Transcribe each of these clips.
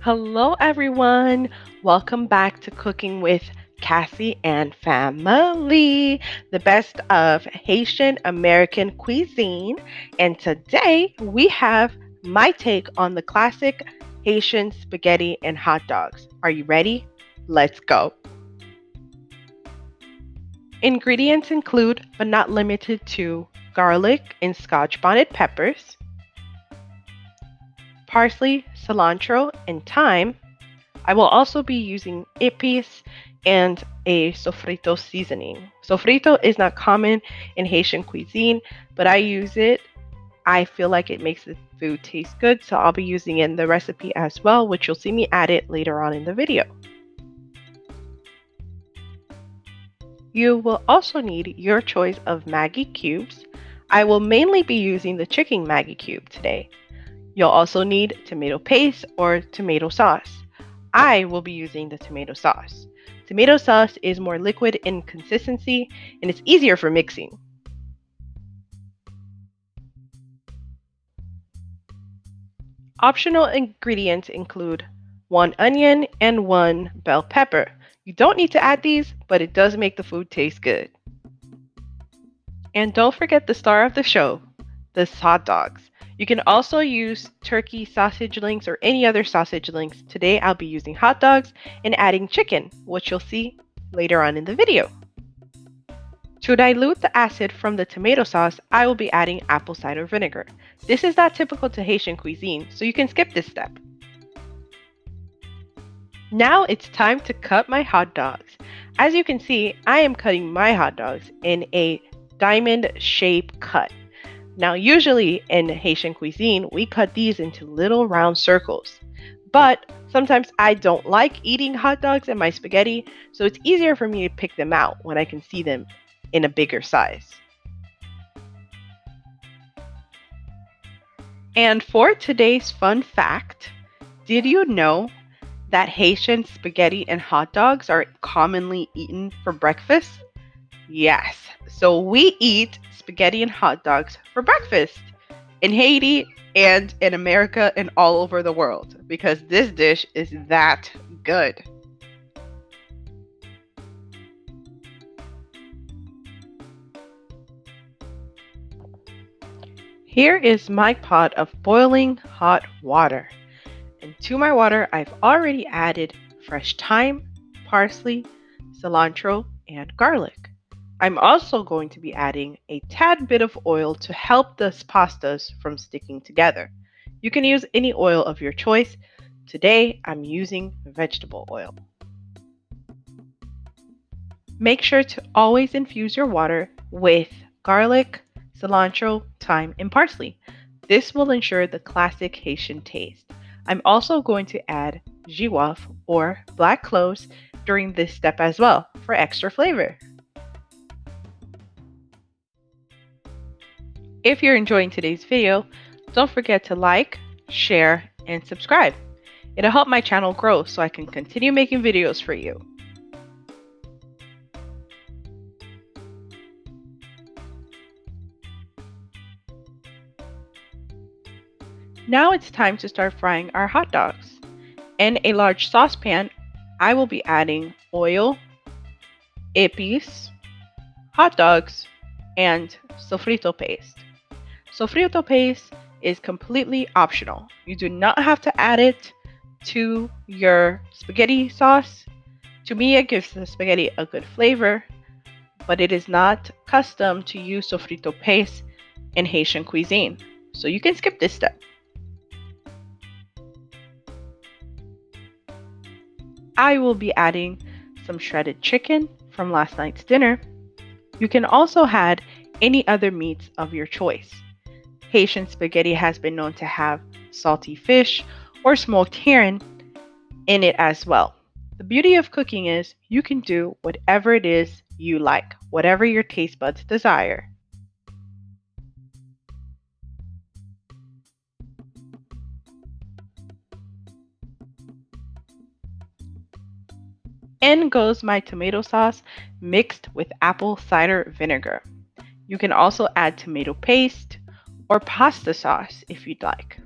Hello, everyone. Welcome back to Cooking with Cassie and Family, the best of Haitian American cuisine. And today we have my take on the classic Haitian spaghetti and hot dogs. Are you ready? Let's go. Ingredients include, but not limited to, garlic and scotch bonnet peppers, parsley, cilantro, and thyme. I will also be using ipis and a sofrito seasoning. Sofrito is not common in Haitian cuisine, but I use it. I feel like it makes the food taste good, so I'll be using it in the recipe as well, which you'll see me add it later on in the video. You will also need your choice of Maggi cubes. I will mainly be using the chicken Maggi cube today. You'll also need tomato paste or tomato sauce. I will be using the tomato sauce. Tomato sauce is more liquid in consistency and it's easier for mixing. Optional ingredients include 1 onion and 1 bell pepper. You don't need to add these, but it does make the food taste good. And don't forget the star of the show, the hot dogs. You can also use turkey sausage links or any other sausage links. Today I'll be using hot dogs and adding chicken, which you'll see later on in the video. To dilute the acid from the tomato sauce, I will be adding apple cider vinegar. This is not typical to Haitian cuisine, so you can skip this step. Now it's time to cut my hot dogs. As you can see, I am cutting my hot dogs in a diamond shape cut. Now, usually in Haitian cuisine, we cut these into little round circles. But sometimes I don't like eating hot dogs in my spaghetti, so it's easier for me to pick them out when I can see them in a bigger size. And for today's fun fact, did you know that Haitian spaghetti and hot dogs are commonly eaten for breakfast? Yes, so we eat spaghetti and hot dogs for breakfast in Haiti and in America and all over the world because this dish is that good. Here is my pot of boiling hot water. And to my water, I've already added fresh thyme, parsley, cilantro, and garlic. I'm also going to be adding a tad bit of oil to help the pastas from sticking together. You can use any oil of your choice. Today, I'm using vegetable oil. Make sure to always infuse your water with garlic, cilantro, thyme, and parsley. This will ensure the classic Haitian taste. I'm also going to add giwaf or black cloves during this step as well for extra flavor. If you're enjoying today's video, don't forget to like, share, and subscribe. It'll help my channel grow so I can continue making videos for you. Now it's time to start frying our hot dogs. In a large saucepan, I will be adding oil, ipis, hot dogs, and sofrito paste. Sofrito paste is completely optional. You do not have to add it to your spaghetti sauce. To me, it gives the spaghetti a good flavor, but it is not custom to use sofrito paste in Haitian cuisine. So you can skip this step. I will be adding some shredded chicken from last night's dinner. You can also add any other meats of your choice. Haitian spaghetti has been known to have salty fish or smoked herring in it as well. The beauty of cooking is you can do whatever it is you like, whatever your taste buds desire. In goes my tomato sauce mixed with apple cider vinegar. You can also add tomato paste or pasta sauce if you'd like.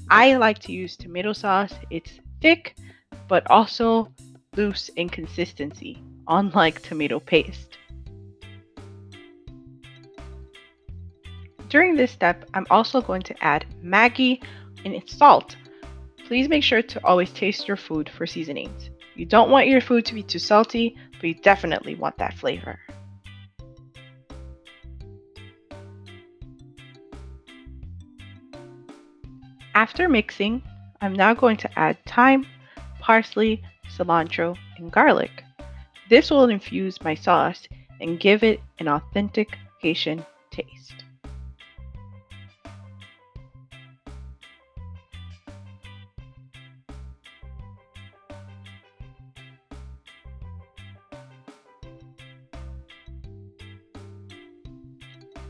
I like to use tomato sauce. It's thick, but also loose in consistency, unlike tomato paste. During this step, I'm also going to add Maggi and salt. Please make sure to always taste your food for seasonings. You don't want your food to be too salty, but you definitely want that flavor. After mixing, I'm now going to add thyme, parsley, cilantro, and garlic. This will infuse my sauce and give it an authentic Haitian taste.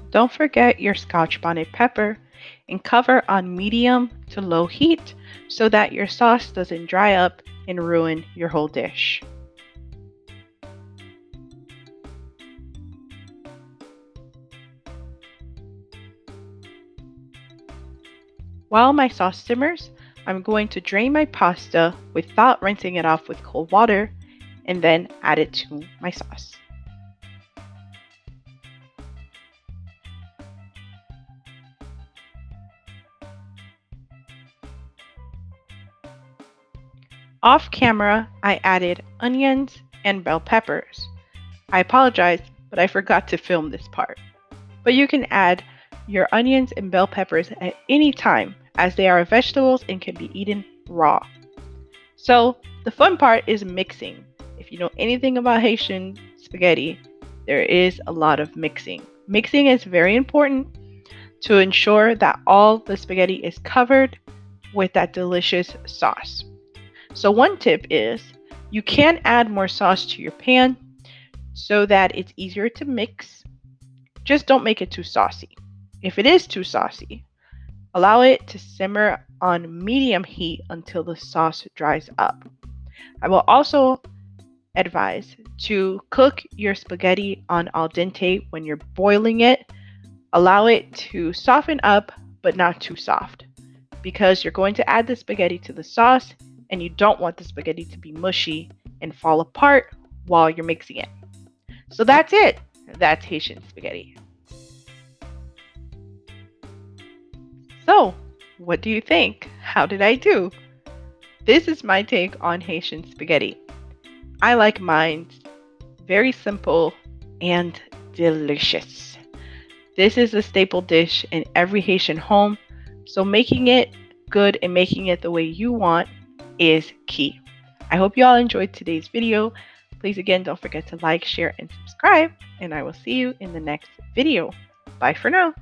Don't forget your Scotch bonnet pepper and cover on medium to low heat so that your sauce doesn't dry up and ruin your whole dish. While my sauce simmers, I'm going to drain my pasta without rinsing it off with cold water and then add it to my sauce. Off camera, I added onions and bell peppers. I apologize, but I forgot to film this part. But you can add your onions and bell peppers at any time as they are vegetables and can be eaten raw. So the fun part is mixing. If you know anything about Haitian spaghetti, there is a lot of mixing. Mixing is very important to ensure that all the spaghetti is covered with that delicious sauce. So one tip is you can add more sauce to your pan so that it's easier to mix. Just don't make it too saucy. If it is too saucy, allow it to simmer on medium heat until the sauce dries up. I will also advise to cook your spaghetti on al dente when you're boiling it. Allow it to soften up, but not too soft, because you're going to add the spaghetti to the sauce and you don't want the spaghetti to be mushy and fall apart while you're mixing it. So that's it. That's Haitian spaghetti. So, what do you think? How did I do? This is my take on Haitian spaghetti. I like mine very simple and delicious. This is a staple dish in every Haitian home, so making it good and making it the way you want is key. I hope you all enjoyed today's video. Please again, don't forget to like, share, and subscribe, and I will see you in the next video. Bye for now.